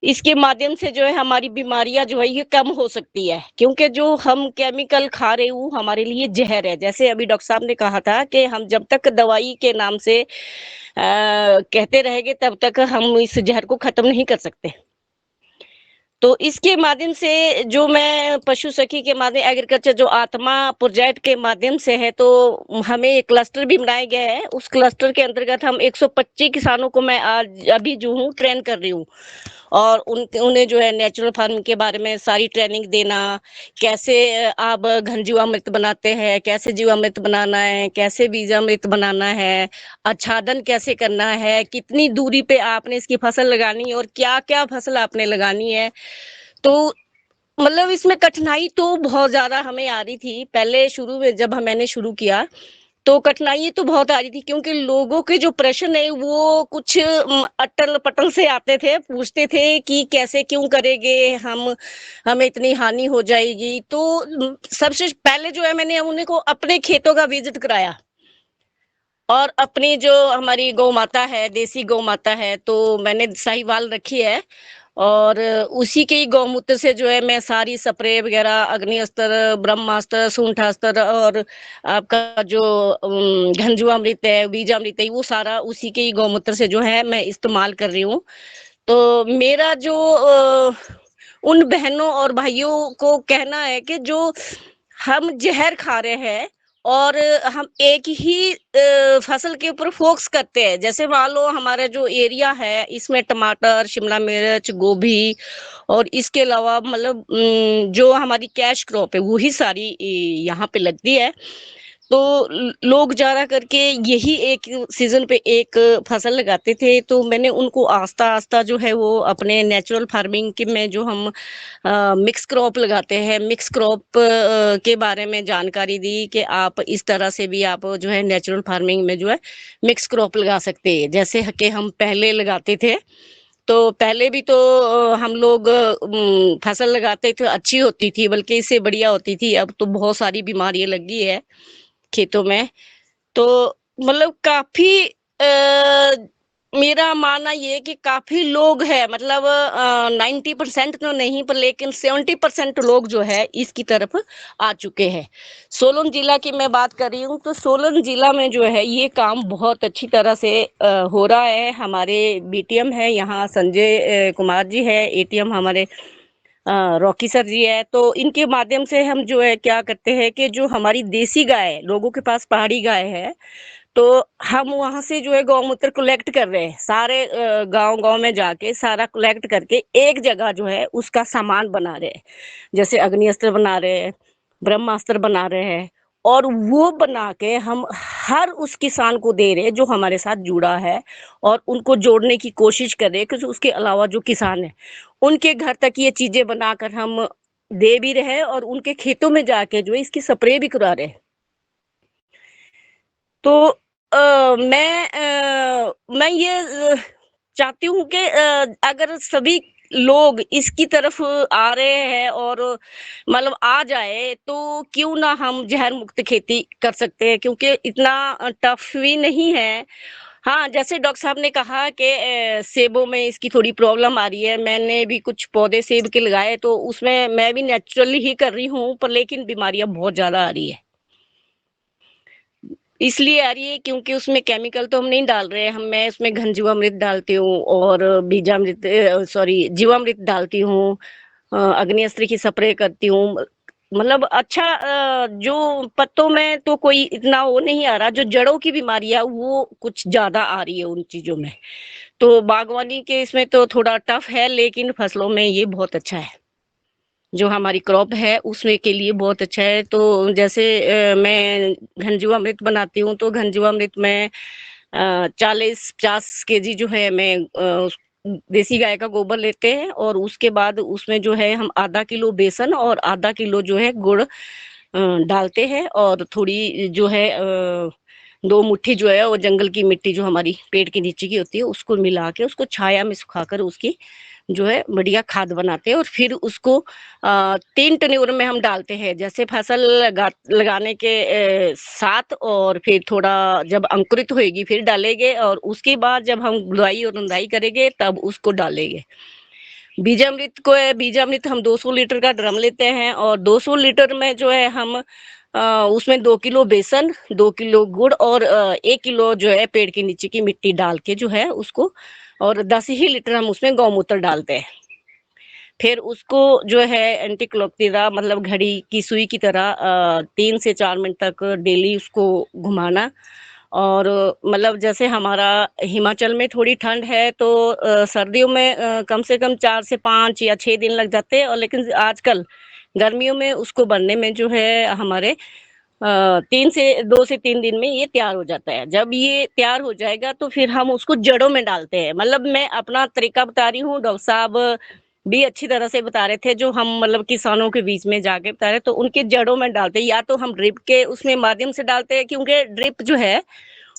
Speaker 5: इसके माध्यम से जो है हमारी बीमारियां जो है ये कम हो सकती है। क्योंकि जो हम केमिकल खा रहे वो हमारे लिए जहर है। जैसे अभी डॉक्टर साहब ने कहा था कि हम जब तक दवाई के नाम से कहते रहेंगे तब तक हम इस जहर को खत्म नहीं कर सकते। तो इसके माध्यम से जो मैं पशु सखी के माध्यम एग्रीकल्चर जो आत्मा प्रोजेक्ट के माध्यम से है, तो हमें एक क्लस्टर भी बनाया गया है। उस क्लस्टर के अंतर्गत हम 125 किसानों को मैं आज अभी जो हूँ ट्रेन कर रही हूँ और उन्हें जो है नेचुरल फार्मिंग के बारे में सारी ट्रेनिंग देना, कैसे आप घन जीवामृत बनाते हैं, कैसे जीवामृत बनाना है, कैसे बीजामृत बनाना है, आच्छादन कैसे करना है, कितनी दूरी पे आपने इसकी फसल लगानी है और क्या क्या फसल आपने लगानी है। तो मतलब इसमें कठिनाई तो बहुत ज्यादा हमें आ रही थी। पहले शुरू में जब मैंने शुरू किया तो कठिनाई तो बहुत आ रही थी, क्योंकि लोगों के जो प्रश्न है वो कुछ अटल पटल से आते थे, पूछते थे कि कैसे क्यों करेंगे हम, हमें इतनी हानि हो जाएगी। तो सबसे पहले जो है मैंने उन्हें को अपने खेतों का विजिट कराया और अपनी जो हमारी गौ माता है, देसी गौ माता है, तो मैंने साहिवाल रखी है और उसी के ही गौमूत्र से जो है मैं सारी स्प्रे वगैरह अग्नि अस्त्र, ब्रह्मास्त्र, सूंठास्त्र और आपका जो घनजुआमृत है, बीजामृत है, वो सारा उसी के ही गौमूत्र से जो है मैं इस्तेमाल कर रही हूँ। तो मेरा जो उन बहनों और भाइयों को कहना है कि जो हम जहर खा रहे हैं और हम एक ही फसल के ऊपर फोकस करते हैं। जैसे मान लो हमारा जो एरिया है इसमें टमाटर, शिमला मिर्च, गोभी और इसके अलावा मतलब जो हमारी कैश क्रॉप है वही सारी यहाँ पे लगती है। तो लोग ज्यादा करके यही एक सीजन पे एक फसल लगाते थे। तो मैंने उनको आस्ता आस्ता जो है वो अपने नेचुरल फार्मिंग के में जो हम मिक्स क्रॉप लगाते हैं, मिक्स क्रॉप के बारे में जानकारी दी कि आप इस तरह से भी आप जो है नेचुरल फार्मिंग में जो है मिक्स क्रॉप लगा सकते हैं। जैसे कि हम पहले लगाते थे, तो पहले भी तो हम लोग फसल लगाते थे, अच्छी होती थी, बल्कि इससे बढ़िया होती थी। अब तो बहुत सारी बीमारियां लगी है खेतों में। तो मतलब काफी मेरा मानना ये है कि काफी लोग है, मतलब 90% तो नहीं पर लेकिन 70% लोग जो है इसकी तरफ आ चुके हैं। सोलन जिला की मैं बात कर रही हूँ, तो सोलन जिला में जो है ये काम बहुत अच्छी तरह से हो रहा है। हमारे बीटीएम है यहाँ संजय कुमार जी है, एटीएम हमारे रॉकी सर जी है। तो इनके माध्यम से हम जो है क्या करते हैं कि जो हमारी देसी गाय है, लोगों के पास पहाड़ी गाय है, तो हम वहां से जो है गौमूत्र कलेक्ट कर रहे हैं। सारे गांव गांव में जाके सारा कलेक्ट करके एक जगह जो है उसका सामान बना रहे हैं। जैसे अग्नि अस्त्र बना रहे हैं, ब्रह्मास्त्र बना रहे हैं, और वो बना के हम हर उस किसान को दे रहे हैं जो हमारे साथ जुड़ा है, और उनको जोड़ने की कोशिश कर रहे हैं कि उसके अलावा जो किसान है उनके घर तक ये चीजें बनाकर हम दे भी रहे हैं और उनके खेतों में जाके जो है इसकी स्प्रे भी करा रहे हैं। तो मैं ये चाहती हूँ कि अगर सभी लोग इसकी तरफ आ रहे हैं और मतलब आ जाए, तो क्यों ना हम जहर मुक्त खेती कर सकते हैं, क्योंकि इतना टफ भी नहीं है। हाँ, जैसे डॉक्टर साहब ने कहा कि सेबों में इसकी थोड़ी प्रॉब्लम आ रही है। मैंने भी कुछ पौधे सेब के लगाए, तो उसमें मैं भी नेचुरली ही कर रही हूँ, पर लेकिन बीमारियां बहुत ज्यादा आ रही है। इसलिए आ रही है क्योंकि उसमें केमिकल तो हम नहीं डाल रहे हैं। मैं उसमें घन जीवामृत डालती हूँ और बीजामृत जीवामृत डालती हूँ, अग्नि अस्त्र की स्प्रे करती हूँ, मतलब अच्छा जो पत्तों में तो कोई इतना वो नहीं आ रहा, जो जड़ों की बीमारियां वो कुछ ज्यादा आ रही है उन चीजों में। तो बागवानी के इसमें तो थोड़ा टफ है, लेकिन फसलों में ये बहुत अच्छा है, जो हमारी क्रॉप है उसमें के लिए बहुत अच्छा है। तो जैसे मैं घनजीवामृत बनाती हूँ, तो घनजीवामृत में 40-50 केजी जो है मैं देसी गाय का गोबर लेते हैं, और उसके बाद उसमें जो है हम आधा किलो बेसन और आधा किलो जो है गुड़ डालते हैं, और थोड़ी जो है 2 मुट्ठी जो है वो जंगल की मिट्टी जो हमारी पेड़ के नीचे की होती है उसको मिला के उसको छाया में सुखाकर उसकी जो है बढ़िया खाद बनाते हैं, और फिर उसको 3 टन्योर में हम डालते हैं। जैसे फसल लगाने के साथ, और फिर थोड़ा जब अंकुरित होएगी फिर डालेंगे, और उसके बाद जब हम गुड़ाई और रुंदाई करेंगे तब उसको डालेंगे। बीजामृत हम 200 लीटर का ड्रम लेते हैं, और 200 लीटर में जो है हम उसमें 2 किलो बेसन, 2 किलो गुड़ और 1 किलो जो है पेड़ के नीचे की मिट्टी डाल के जो है उसको, और 10 ही लीटर हम उसमें गौमूत्र डालते हैं। फिर उसको जो है एंटी क्लॉकटीरा मतलब घड़ी की सुई की तरह 3 से 4 मिनट तक डेली उसको घुमाना। और मतलब जैसे हमारा हिमाचल में थोड़ी ठंड है, तो सर्दियों में कम से कम 4 से 5 या 6 दिन लग जाते हैं, और लेकिन आजकल गर्मियों में उसको बनने में जो है हमारे 2 से 3 दिन में ये तैयार हो जाता है। जब ये तैयार हो जाएगा तो फिर हम उसको जड़ों में डालते हैं। मतलब मैं अपना तरीका बता रही हूँ, डॉक्टर साहब भी अच्छी तरह से बता रहे थे, जो हम मतलब किसानों के बीच में जाके बता रहे, तो उनके जड़ों में डालते हैं, या तो हम ड्रिप के उसमें माध्यम से डालते हैं, क्योंकि ड्रिप जो है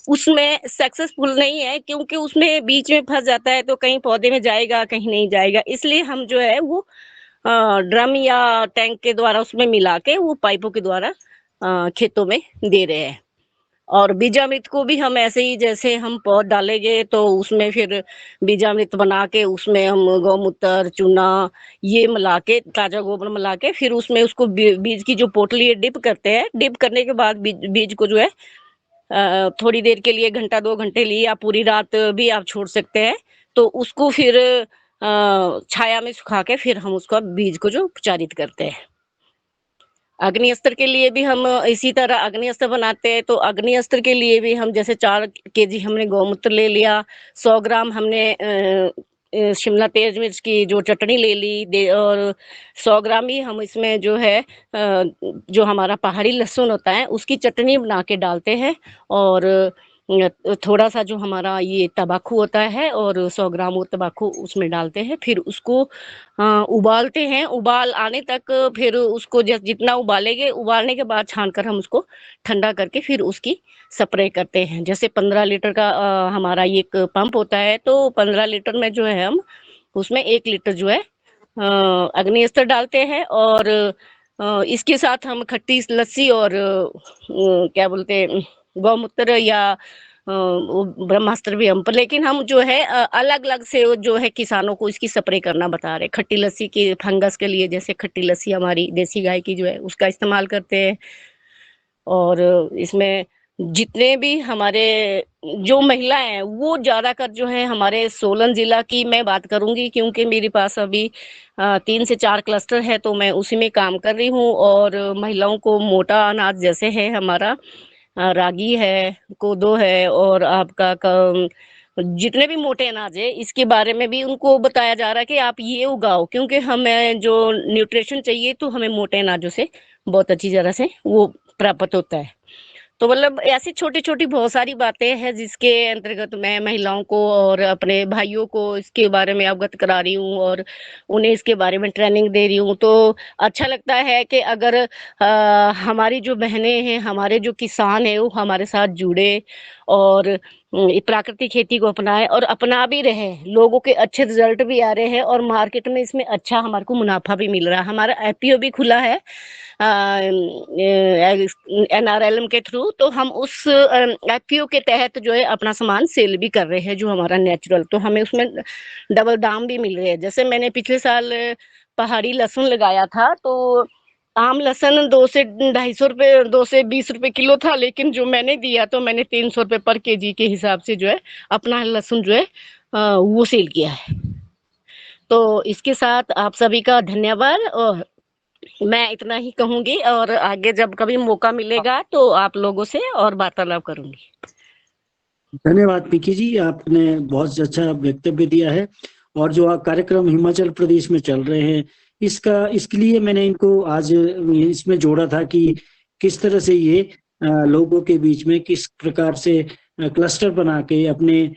Speaker 5: उसमें सक्सेसफुल नहीं है, क्योंकि उसमें बीच में फंस जाता है, तो कहीं पौधे में जाएगा कहीं नहीं जाएगा। इसलिए हम जो है वो ड्रम या टैंक के द्वारा उसमें मिला के वो पाइपों के द्वारा खेतों में दे रहे हैं। और बीजामृत को भी हम ऐसे ही, जैसे हम पौध डालेंगे तो उसमें फिर बीजामृत बना के उसमें हम गौमूत्र चूना ये मिला के, ताजा गोबर मिला के, फिर उसमें उसको बीज की जो पोटली है डिप करते हैं। डिप करने के बाद बीज को जो है थोड़ी देर के लिए, घंटा 2 घंटे लिए या पूरी रात भी आप छोड़ सकते हैं। तो उसको फिर छाया में सुखा के फिर हम उसका बीज को जो उपचारित करते हैं। अग्नि अस्त्र के लिए भी हम इसी तरह अग्नि अस्त्र बनाते हैं। तो अग्नि अस्त्र के लिए भी हम जैसे 4 केजी हमने गौमूत्र ले लिया, 100 ग्राम हमने शिमला तेज मिर्च की जो चटनी ले ली, और 100 ग्राम ही हम इसमें जो है जो हमारा पहाड़ी लहसुन होता है उसकी चटनी बना के डालते हैं, और थोड़ा सा जो हमारा ये तंबाकू होता है और 100 ग्राम वो तंबाकू उसमें डालते हैं। फिर उसको उबालते हैं, उबाल आने तक फिर उसको जितना उबालेंगे, उबालने के बाद छानकर हम उसको ठंडा करके फिर उसकी स्प्रे करते हैं। जैसे 15 लीटर का हमारा ये एक पंप होता है, तो 15 लीटर में जो है हम उसमें 1 लीटर जो है अग्नि अस्त्र डालते हैं, और इसके साथ हम खट्टी लस्सी और क्या बोलते हैं गौमूत्र या वो ब्रह्मास्त्र भी हम पर, लेकिन हम जो है अलग अलग से जो है किसानों को इसकी स्प्रे करना बता रहे। खट्टी लस्सी की फंगस के लिए जैसे खट्टी लस्सी हमारी देसी गाय की जो है उसका इस्तेमाल करते हैं। और इसमें जितने भी हमारे जो महिलाएं हैं वो ज्यादातर जो है हमारे सोलन जिला की मैं बात करूंगी, क्योंकि मेरे पास अभी 3 से 4 क्लस्टर है, तो मैं उसी में काम कर रही हूँ। और महिलाओं को मोटा अनाज जैसे है हमारा रागी है, कोदो है, और आपका जितने भी मोटे अनाज है इसके बारे में भी उनको बताया जा रहा है कि आप ये उगाओ, क्योंकि हमें जो न्यूट्रिशन चाहिए तो हमें मोटे अनाजों से बहुत अच्छी तरह से वो प्राप्त होता है। तो मतलब ऐसी छोटी छोटी बहुत सारी बातें हैं जिसके अंतर्गत मैं महिलाओं को और अपने भाइयों को इसके बारे में अवगत करा रही हूँ, और उन्हें इसके बारे में ट्रेनिंग दे रही हूँ। तो अच्छा लगता है कि अगर हमारी जो बहनें हैं, हमारे जो किसान हैं वो हमारे साथ जुड़े और प्राकृतिक खेती को अपनाए, और अपना भी रहे, लोगों के अच्छे रिजल्ट भी आ रहे हैं, और मार्केट में इसमें अच्छा हमारे को मुनाफा भी मिल रहा है। हमारा एफपीओ भी खुला है NRLM के थ्रू, तो हम उस एफपीओ के तहत जो है अपना सामान सेल भी कर रहे हैं, जो हमारा नेचुरल, तो हमें उसमें डबल दाम भी मिल रहे हैं। जैसे मैंने पिछले साल पहाड़ी लहसुन लगाया था, तो आम लहसुन 2 से 250 रुपए, 2 से 20 रुपए किलो था, लेकिन जो मैंने दिया तो मैंने 300 रुपए पर केजी के हिसाब से जो है अपना लहसुन जो है वो सेल किया है। तो इसके साथ आप सभी का धन्यवाद, और मैं इतना ही कहूंगी और आगे जब कभी मौका मिलेगा तो आप लोगों से और वार्तालाप करूंगी।
Speaker 1: धन्यवाद पिंकी जी, आपने बहुत अच्छा वक्तव्य दिया है। और जो कार्यक्रम हिमाचल प्रदेश में चल रहे हैं, इसके लिए मैंने इनको आज इसमें जोड़ा था कि किस तरह से ये लोगों के बीच में किस प्रकार से क्लस्टर बना के अपने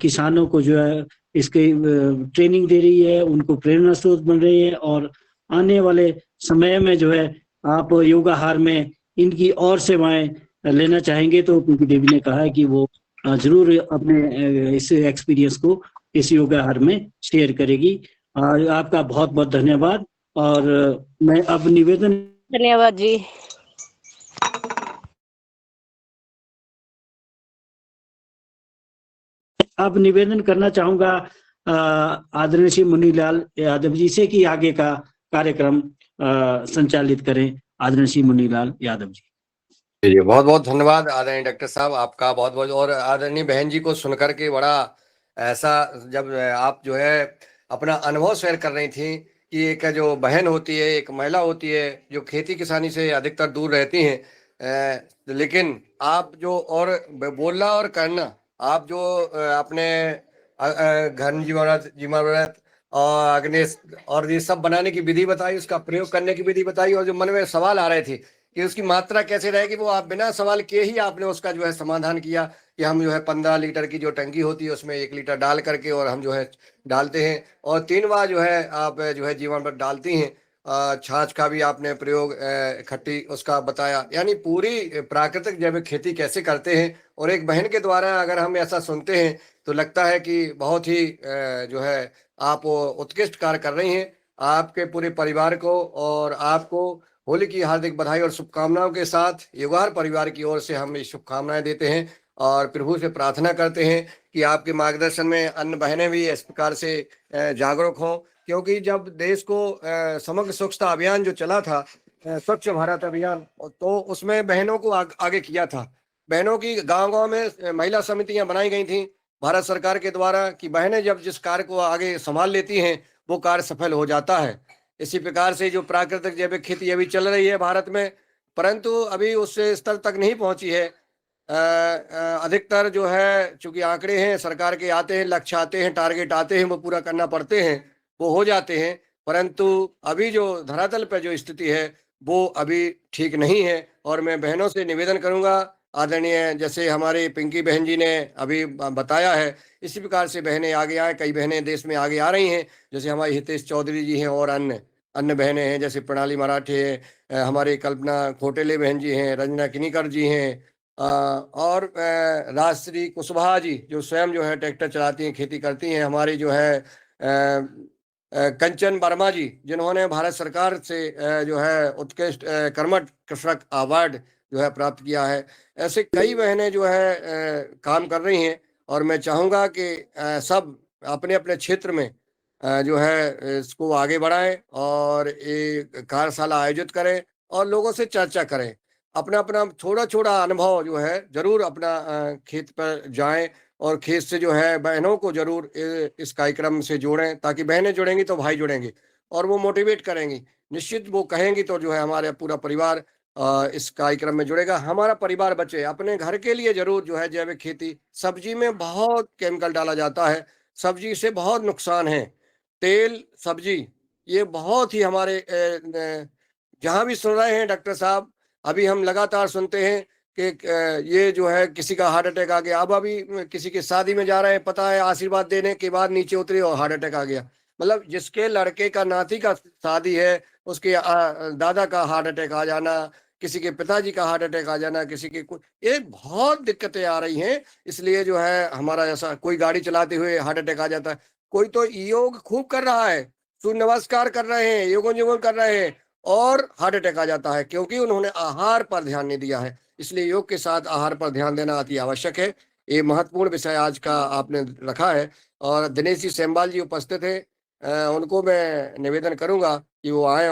Speaker 1: किसानों को जो है इसके ट्रेनिंग दे रही है, उनको प्रेरणा स्रोत बन रही है। और आने वाले समय में जो है आप योगाहार में इनकी और सेवाएं लेना चाहेंगे तो पिंकी देवी ने कहा है कि वो जरूर अपने इस एक्सपीरियंस को इस योगाहार में शेयर करेगी। आपका बहुत बहुत धन्यवाद। और मैं अब
Speaker 5: धन्यवाद जी।
Speaker 1: अब निवेदन करना चाहूंगा आदरणीय श्री मुनीलाल यादव जी से कि आगे का कार्यक्रम संचालित करें। आदरणीय श्री मुनीलाल यादव जी।
Speaker 2: जी, बहुत बहुत धन्यवाद आदरणीय डॉक्टर साहब, आपका बहुत बहुत। और आदरणीय बहन जी को सुनकर के बड़ा ऐसा, जब आप जो है अपना अनुभव शेयर कर रही थी कि एक जो बहन होती है, एक महिला होती है जो खेती किसानी से अधिकतर दूर रहती हैं, लेकिन आप जो और बोलना और करना, आप जो अपने घर जीवामृत और अग्नि और ये सब बनाने की विधि बताई, उसका प्रयोग करने की विधि बताई, और जो मन में सवाल आ रहे थे कि उसकी मात्रा कैसे रहेगी, वो आप बिना सवाल किए ही आपने उसका जो है समाधान किया कि हम जो है 15 लीटर की जो टंकी होती है उसमें 1 लीटर डाल करके और हम जो है डालते हैं, और 3 बार जो है आप जो है जीवामृत डालती हैं। छाछ का भी आपने प्रयोग खट्टी उसका बताया, यानी पूरी प्राकृतिक जैविक खेती कैसे करते हैं। और एक बहन के द्वारा अगर हम ऐसा सुनते हैं तो लगता है कि बहुत ही जो है आप उत्कृष्ट कार्य कर रही हैं। आपके पूरे परिवार को और आपको होली की हार्दिक बधाई और शुभकामनाओं के साथ योगाहार परिवार की ओर से हम ये शुभकामनाएं देते हैं और प्रभु से प्रार्थना करते हैं कि आपके मार्गदर्शन में अन्य बहनें भी इस प्रकार से जागरूक हों। क्योंकि जब देश को समग्र स्वच्छता अभियान जो चला था, स्वच्छ भारत अभियान, तो उसमें बहनों को आगे किया था। बहनों की गांव-गांव में महिला समितियां बनाई गई थी भारत सरकार के द्वारा कि बहनें जब जिस कार्य को आगे संभाल लेती हैं वो कार्य सफल हो जाता है। इसी प्रकार से जो प्राकृतिक जैविक खेती अभी चल रही है भारत में, परंतु अभी उस स्तर तक नहीं पहुंची है। अधिकतर जो है चूंकि आंकड़े हैं सरकार के आते हैं, लक्ष्य आते हैं, टारगेट आते हैं, वो पूरा करना पड़ते हैं, वो हो जाते हैं, परंतु अभी जो धरातल पर जो स्थिति है वो अभी ठीक नहीं है। और मैं बहनों से निवेदन करूंगा, आदरणीय जैसे हमारी पिंकी बहन जी ने अभी बताया है, इसी प्रकार से बहनें आगे आए। कई बहनें देश में आगे आ रही हैं, जैसे हमारी हितेश चौधरी जी हैं और अन्य अन्य बहनें हैं, जैसे प्रणाली मराठे है, हमारी कल्पना खोटेले बहन जी हैं, रंजना किनीकर जी हैं, और राजश्री कुशवाहा जी जो स्वयं जो है ट्रैक्टर चलाती हैं, खेती करती हैं। हमारी जो है कंचन वर्मा जी, जिन्होंने भारत सरकार से जो है उत्कृष्ट कर्मठ कृषक अवार्ड जो है प्राप्त किया है। ऐसे कई बहनें जो है काम कर रही हैं, और मैं चाहूँगा कि सब अपने अपने क्षेत्र में जो है इसको आगे बढ़ाएं और एक कार्यशाला आयोजित करें और लोगों से चर्चा करें। अपना अपना थोड़ा छोटा अनुभव जो है जरूर अपना खेत पर जाएं और खेत से जो है बहनों को जरूर इस कार्यक्रम से जोड़ें, ताकि बहनें जुड़ेंगी तो भाई जुड़ेंगे और वो मोटिवेट करेंगी। निश्चित वो कहेंगी तो जो है हमारे पूरा परिवार इस कार्यक्रम में जुड़ेगा, हमारा परिवार बचे। अपने घर के लिए जरूर जो है जैविक खेती, सब्जी में बहुत केमिकल डाला जाता है, सब्जी से बहुत नुकसान है। तेल सब्जी ये बहुत ही हमारे जहां भी सुन रहे हैं डॉक्टर साहब, अभी हम लगातार सुनते हैं कि ये जो है किसी का हार्ट अटैक आ गया। अब अभी किसी की शादी में जा रहे हैं, पता है आशीर्वाद देने के बाद नीचे उतरे और हार्ट अटैक आ गया। मतलब जिसके लड़के का नाती का शादी है उसके दादा का हार्ट अटैक आ जाना, किसी के पिताजी का हार्ट अटैक आ जाना, किसी के ये बहुत दिक्कतें आ रही हैं। इसलिए जो है हमारा ऐसा कोई गाड़ी चलाते हुए हार्ट अटैक आ जाता है, कोई तो योग खूब कर रहा है, सूर्य नमस्कार कर रहे हैं, योगन कर रहे हैं और हार्ट अटैक आ जाता है, क्योंकि उन्होंने आहार पर ध्यान नहीं दिया है। इसलिए योग के साथ आहार पर ध्यान देना अति आवश्यक है। ये महत्वपूर्ण विषय आज का आपने रखा है। और दिनेश जी सेमवाल जी उपस्थित है, उनको मैं निवेदन करूंगा कि वो आए